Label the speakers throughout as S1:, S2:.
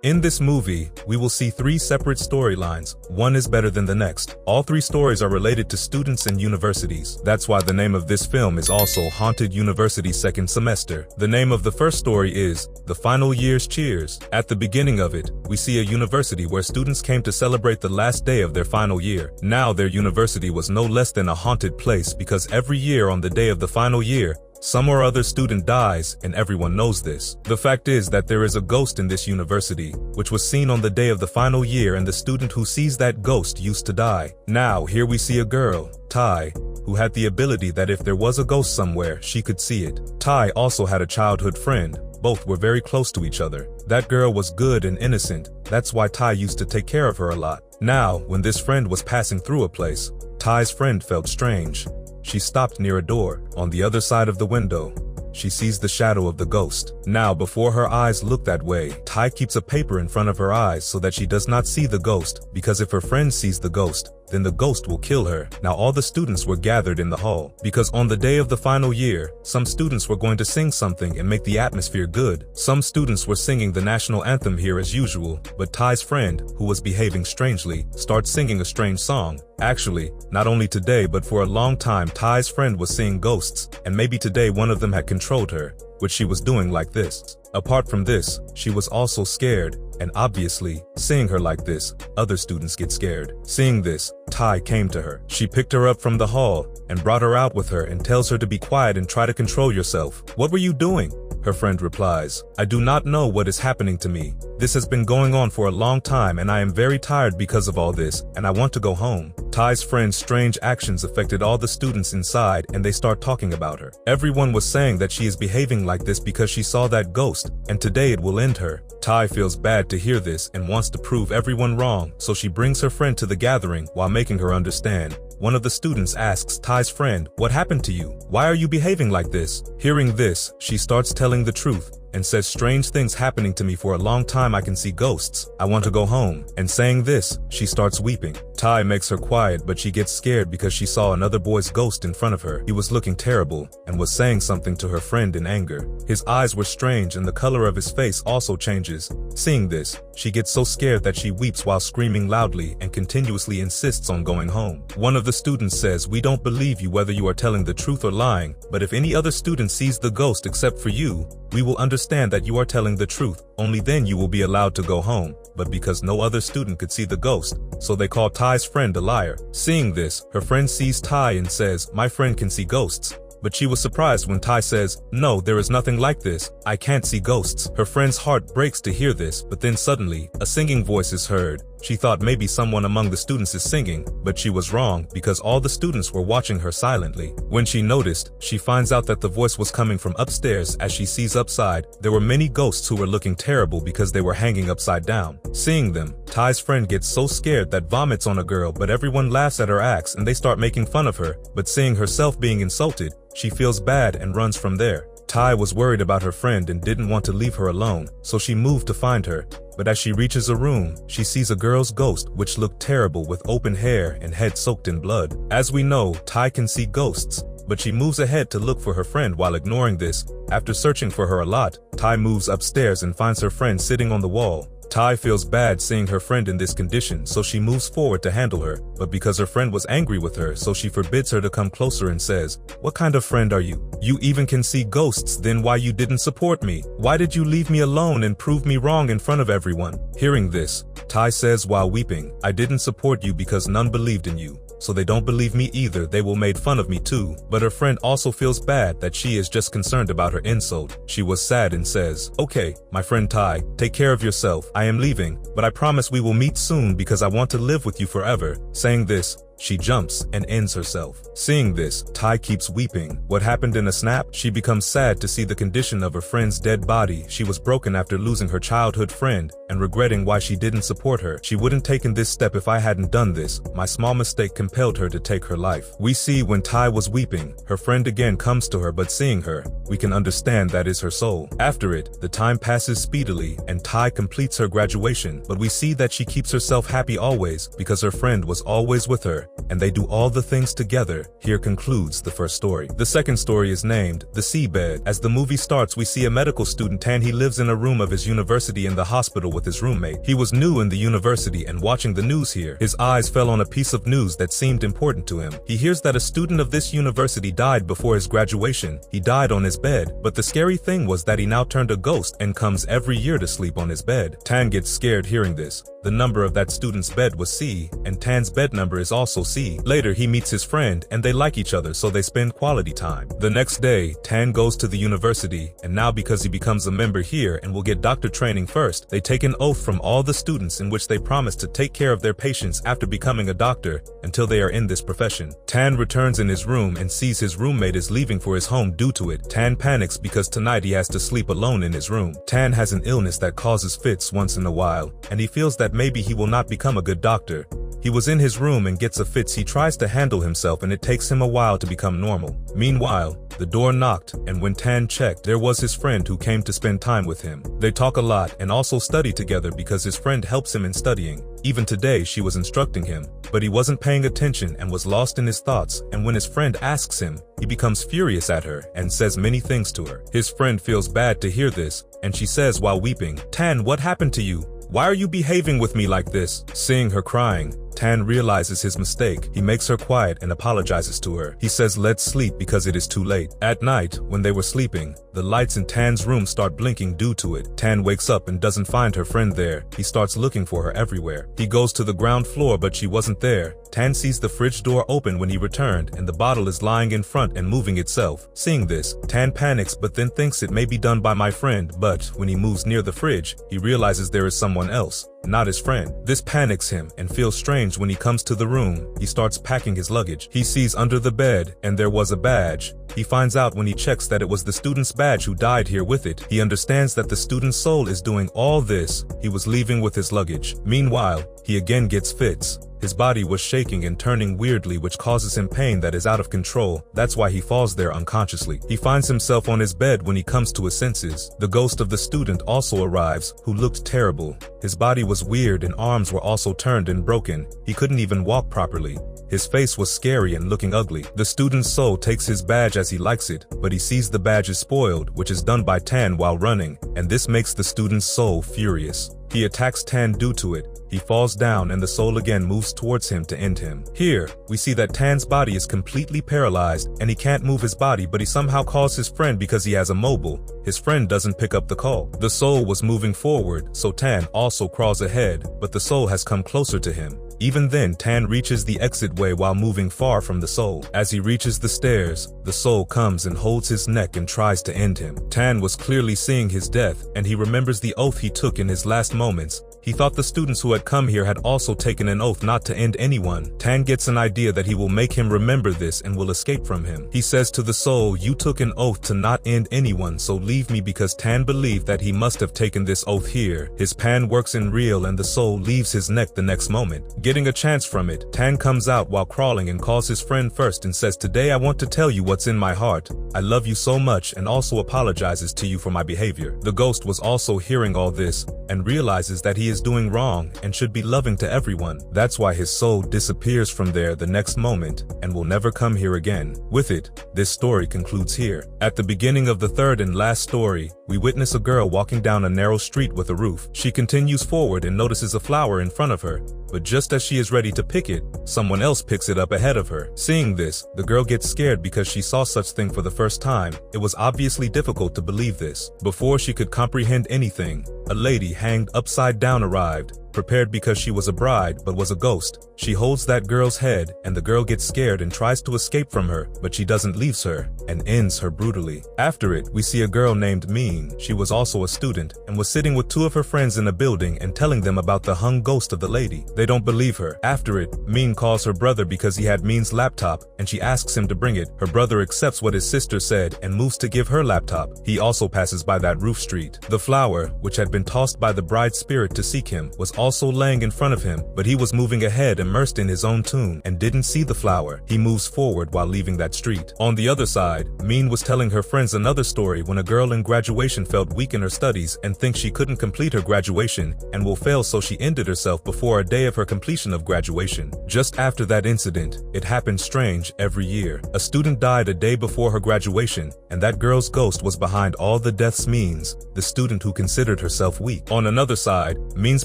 S1: In this movie, we will see 3 separate storylines. One is better than the next. All 3 stories are related to students and universities. That's why the name of this film is also Haunted University Second Semester. The name of the first story is The Final Year's Cheers. At the beginning of it, we see a university where students came to celebrate the last day of their final year. Now their university was no less than a haunted place because every year on the day of the final year, some or other student dies, and everyone knows this. The fact is that there is a ghost in this university, which was seen on the day of the final year, and the student who sees that ghost used to die. Now, here we see a girl, Tai, who had the ability that if there was a ghost somewhere, she could see it. Tai also had a childhood friend. Both were very close to each other. That girl was good and innocent. That's why Tai used to take care of her a lot. Now, when this friend was passing through a place, Tai's friend felt strange. She stopped near a door. On the other side of the window, she sees the shadow of the ghost. Now, before her eyes look that way, Tai keeps a paper in front of her eyes so that she does not see the ghost, because if her friend sees the ghost, then the ghost will kill her. Now all the students were gathered in the hall, because on the day of the final year, some students were going to sing something and make the atmosphere good. Some students were singing the national anthem here as usual, but Tai's friend, who was behaving strangely, starts singing a strange song. Actually, not only today but for a long time Tai's friend was seeing ghosts, and maybe today one of them had controlled her, which she was doing like this. Apart from this, she was also scared, and obviously, seeing her like this, other students get scared. Seeing this, Tai came to her. She picked her up from the hall and brought her out with her and tells her to be quiet and try to control yourself. "What were you doing?" Her friend replies, "I do not know what is happening to me. This has been going on for a long time and I am very tired because of all this, and I want to go home." Tai's friend's strange actions affected all the students inside and they start talking about her. Everyone was saying that she is behaving like this because she saw that ghost, and today it will end her. Tai feels bad to hear this and wants to prove everyone wrong, so she brings her friend to the gathering while making her understand. One of the students asks Tai's friend, "What happened to you? Why are you behaving like this?" Hearing this, she starts telling the truth and says, "Strange things happening to me for a long time. I can see ghosts. I want to go home." And saying this, she starts weeping. Tai makes her quiet, but she gets scared because she saw another boy's ghost in front of her. He was looking terrible and was saying something to her friend in anger. His eyes were strange and the color of his face also changes. Seeing this, she gets so scared that she weeps while screaming loudly and continuously insists on going home. One of the students says, "We don't believe you whether you are telling the truth or lying, but if any other student sees the ghost except for you, we will understand that you are telling the truth. Only then you will be allowed to go home." But because no other student could see the ghost, so they call Tai's friend a liar. Seeing this, her friend sees Tai and says, "My friend can see ghosts." But she was surprised when Tai says, "No, there is nothing like this. I can't see ghosts." Her friend's heart breaks to hear this, but then suddenly, a singing voice is heard. She thought maybe someone among the students is singing, but she was wrong because all the students were watching her silently. When she noticed, she finds out that the voice was coming from upstairs. As she sees upside, there were many ghosts who were looking terrible because they were hanging upside down. Seeing them, Tai's friend gets so scared that vomits on a girl, but everyone laughs at her acts and they start making fun of her. But seeing herself being insulted, she feels bad and runs from there. Tai was worried about her friend and didn't want to leave her alone, so she moved to find her. But as she reaches a room, she sees a girl's ghost which looked terrible with open hair and head soaked in blood. As we know, Tai can see ghosts, but she moves ahead to look for her friend while ignoring this. After searching for her a lot, Tai moves upstairs and finds her friend sitting on the wall. Tai feels bad seeing her friend in this condition, so she moves forward to handle her, but because her friend was angry with her, so she forbids her to come closer and says, "What kind of friend are you? You even can see ghosts, then why you didn't support me? Why did you leave me alone and prove me wrong in front of everyone?" Hearing this, Tai says while weeping, "I didn't support you because none believed in you. So they don't believe me either, they will made fun of me too." But her friend also feels bad that she is just concerned about her insult. She was sad and says, "Okay, my friend Tai, take care of yourself. I am leaving, but I promise we will meet soon because I want to live with you forever." Saying this, she jumps and ends herself. Seeing this, Tai keeps weeping. What happened in a snap? She becomes sad to see the condition of her friend's dead body. She was broken after losing her childhood friend and regretting why she didn't support her. "She wouldn't taken this step if I hadn't done this. My small mistake compelled her to take her life." We see when Tai was weeping, her friend again comes to her, but seeing her, we can understand that is her soul. After it, the time passes speedily and Tai completes her graduation, but we see that she keeps herself happy always because her friend was always with her. together, and they do all the things together. Here concludes the first story. The second story is named The Seabed. As the movie starts, we see a medical student Tan. He lives in a room of his university in the hospital with his roommate. He was new in the university and watching the news here. His eyes fell on a piece of news that seemed important to him. He hears that a student of this university died before his graduation. He died on his bed, but the scary thing was that he now turned a ghost and comes every year to sleep on his bed. Tan gets scared hearing this. The number of that student's bed was C, and Tan's bed number is also C. Later, he meets his friend, and they like each other, so they spend quality time. The next day, Tan goes to the university, and now because he becomes a member here and will get doctor training first, they take an oath from all the students in which they promise to take care of their patients after becoming a doctor until they are in this profession. Tan returns in his room and sees his roommate is leaving for his home due to it. Tan panics because tonight he has to sleep alone in his room. Tan has an illness that causes fits once in a while, and he feels that maybe he will not become a good doctor. He was in his room and gets a fits. He tries to handle himself and it takes him a while to become normal. Meanwhile, the door knocked, and when Tan checked, there was his friend who came to spend time with him. They talk a lot and also study together because his friend helps him in studying. Even today, she was instructing him, but he wasn't paying attention and was lost in his thoughts, and when his friend asks him, he becomes furious at her and says many things to her. His friend feels bad to hear this, and she says while weeping, "Tan, what happened to you? Why are you behaving with me like this?" Seeing her crying, Tan realizes his mistake. He makes her quiet and apologizes to her. He says let's sleep because it is too late. At night, when they were sleeping, the lights in Tan's room start blinking due to it. Tan wakes up and doesn't find her friend there. He starts looking for her everywhere. He goes to the ground floor, but she wasn't there. Tan sees the fridge door open when he returned, and the bottle is lying in front and moving itself. Seeing this, Tan panics but then thinks it may be done by my friend, but when he moves near the fridge, he realizes there is someone else, not his friend. This panics him and feels strange when he comes to the room. He starts packing his luggage. He sees under the bed, and there was a badge. He finds out when he checks that it was the student's badge who died here with it. He understands that the student's soul is doing all this. He was leaving with his luggage. Meanwhile, he again gets fits. His body was shaking and turning weirdly, which causes him pain that is out of control. That's why he falls there unconsciously. He finds himself on his bed when he comes to his senses. The ghost of the student also arrives, who looked terrible. His body was weird and arms were also turned and broken. He couldn't even walk properly. His face was scary and looking ugly. The student's soul takes his badge as he likes it, but he sees the badge is spoiled, which is done by Tan while running, and this makes the student's soul furious. He attacks Tan due to it. He falls down and the soul again moves towards him to end him. Here, we see that Tan's body is completely paralyzed and he can't move his body, but he somehow calls his friend because he has a mobile. His friend doesn't pick up the call. The soul was moving forward, so Tan also crawls ahead, but the soul has come closer to him. Even then, Tan reaches the exit way while moving far from the soul. As he reaches the stairs, the soul comes and holds his neck and tries to end him. Tan was clearly seeing his death, and he remembers the oath he took in his last moments. He thought the students who had come here had also taken an oath not to end anyone. Tan gets an idea that he will make him remember this and will escape from him. He says to the soul, "You took an oath to not end anyone, so leave me," because Tan believed that he must have taken this oath here. His plan works in real and the soul leaves his neck the next moment. Getting a chance from it, Tan comes out while crawling and calls his friend first and says, "Today I want to tell you what's in my heart. I love you so much," and also apologizes to you for my behavior. The ghost was also hearing all this and realizes that he is doing wrong and should be loving to everyone. That's why his soul disappears from there the next moment and will never come here again. With it, this story concludes here. At the beginning of the third and last story, we witness a girl walking down a narrow street with a roof. She continues forward and notices a flower in front of her, but just as she is ready to pick it, someone else picks it up ahead of her. Seeing this, the girl gets scared because she saw such thing for the first time. It was obviously difficult to believe this. Before she could comprehend anything, a lady hanged upside down arrived, prepared because she was a bride but was a ghost. She holds that girl's head and the girl gets scared and tries to escape from her, but she doesn't leave her and ends her brutally. After it, we see a girl named Mean. She was also a student and was sitting with two of her friends in a building and telling them about the hung ghost of the lady. They don't believe her. After it, Mean calls her brother because he had Mean's laptop and she asks him to bring it. Her brother accepts what his sister said and moves to give her laptop. He also passes by that roof street. The flower, which had been tossed by the bride's spirit to seek him, was also laying in front of him, but he was moving ahead immersed in his own tune and didn't see the flower. He moves forward while leaving that street. On the other side, Min was telling her friends another story when a girl in graduation felt weak in her studies and thinks she couldn't complete her graduation and will fail, so she ended herself before a day of her completion of graduation. Just after that incident, it happened strange every year. A student died a day before her graduation, and that girl's ghost was behind all the deaths. Means, the student who considered herself weak. On another side, Min's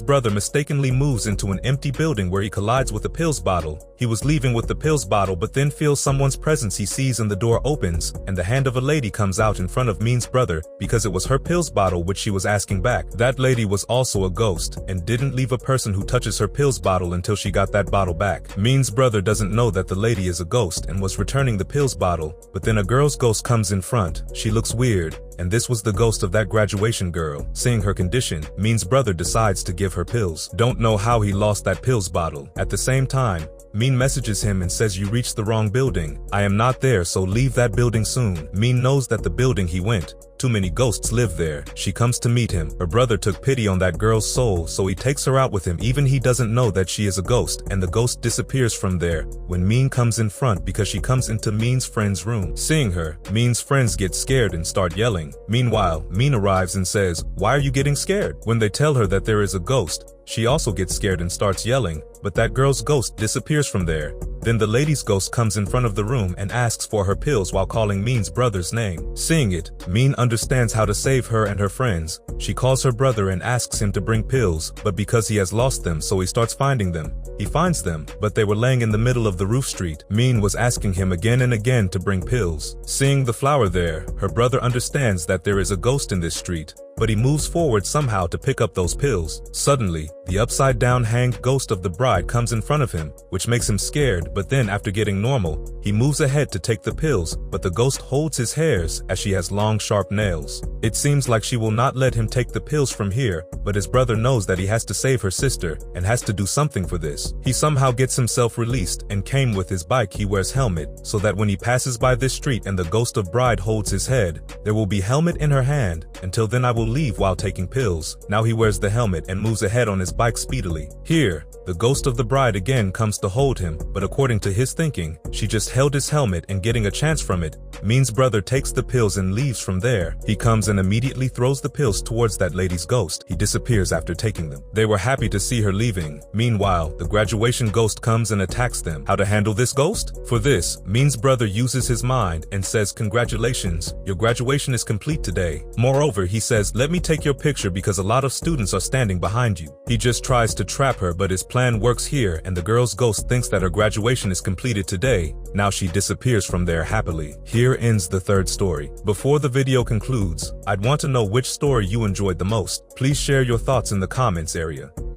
S1: brother mistakenly moves into an empty building where he collides with a pills bottle. He was leaving with the pills bottle but then feels someone's presence he sees, and the door opens and the hand of a lady comes out in front of Min's brother because it was her pills bottle which she was asking back. That lady was also a ghost and didn't leave a person who touches her pills bottle until she got that bottle back. Min's brother doesn't know that the lady is a ghost and was returning the pills bottle, but then a girl's ghost comes in front. She looks weird, and this was the ghost of that graduation girl. Seeing her condition, Min's brother decides to give her pills. Don't know how he lost that pills bottle. At the same time, Min messages him and says, "You reached the wrong building. I am not there, so leave that building soon." Min knows that the building he went, too many ghosts live there. She comes to meet him. Her brother took pity on that girl's soul, so he takes her out with him. Even he doesn't know that she is a ghost, and the ghost disappears from there when Min comes in front because she comes into Min's friend's room. Seeing her, Min's friends get scared and start yelling. Meanwhile, Min arrives and says, "Why are you getting scared?" When they tell her that there is a ghost, she also gets scared and starts yelling, but that girl's ghost disappears from there. Then the lady's ghost comes in front of the room and asks for her pills while calling Min's brother's name. Seeing it, Min understands how to save her and her friends. She calls her brother and asks him to bring pills, but because he has lost them, so he starts finding them. He finds them, but they were laying in the middle of the roof street. Min was asking him again and again to bring pills. Seeing the flower there, her brother understands that there is a ghost in this street, but he moves forward somehow to pick up those pills. Suddenly, the upside-down hanged ghost of the bride comes in front of him, which makes him scared, but then after getting normal, he moves ahead to take the pills, but the ghost holds his hairs as she has long, sharp nails. It seems like she will not let him take the pills from here, but his brother knows that he has to save her sister and has to do something for this. He somehow gets himself released and came with his bike. He wears helmet, so that when he passes by this street and the ghost of bride holds his head, there will be helmet in her hand. Until then I will leave while taking pills. Now he wears the helmet and moves ahead on his bike speedily. Here, the ghost of the bride again comes to hold him, but according to his thinking, she just held his helmet and getting a chance from it. Min's brother takes the pills and leaves from there. He comes and immediately throws the pills towards that lady's ghost. He disappears after taking them. They were happy to see her leaving. Meanwhile, the graduation ghost comes and attacks them. How to handle this ghost? For this, Min's brother uses his mind and says, "Congratulations, your graduation is complete today." Moreover, he says, "Let me take your picture because a lot of students are standing behind you." He just tries to trap her, but his plan works here, and the girl's ghost thinks that her graduation is completed today. Now she disappears from there happily. Here ends the third story. Before the video concludes, I'd want to know which story you enjoyed the most. Please share your thoughts in the comments area.